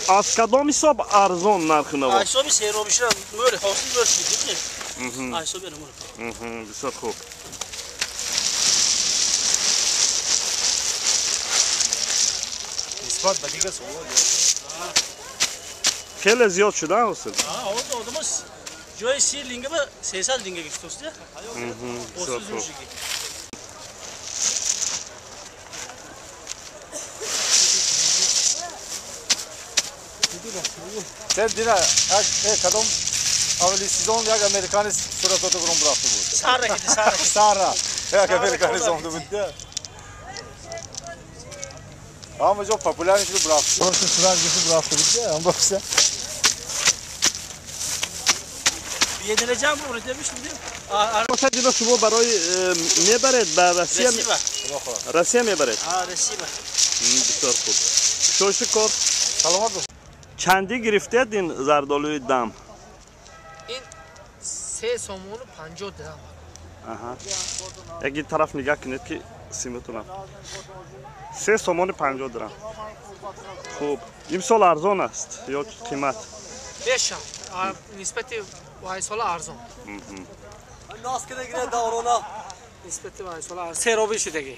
از کدام حساب ارزان نرخونه بود؟ حسابی سیروبیش را مور حاصل برش میدید. حسابی نمور. بسیار خوب. نسبت به دیگه سوال. خیلی زیاد شده حاصل. اون آدماس جای 30 لینگه به 300 لینگه گشتوسته. بسیار خوب. Sen dina kadam avli sizon yak Amerikanı suratı kurum bıraktı bu. Sarra gitti, sarra gitti. Sarra. Yak Amerikanı zondu bitti. Ama çok popüler bir şey bıraktı. Orası surat gibi bıraktı bitti. Ama baksa. Yedireceğim bunu demiştim değil mi? مثلا جناب شما برای میبرید به روسیه روسیه میبرید رسیبه بسیار خوب شوش کار سلامت باش چندی گرفتید این زردالوی دم این 3 سومون و 50 درهم یکی طرف نگاه کنید که سیمتونم 3 سومون 50 درهم خوب این سال ارزان است یا قیمت بیشتر نسبت وای سال ارزان Nasıl gire davrola? نسبت وای سال ارزان سه رو بشه دیگه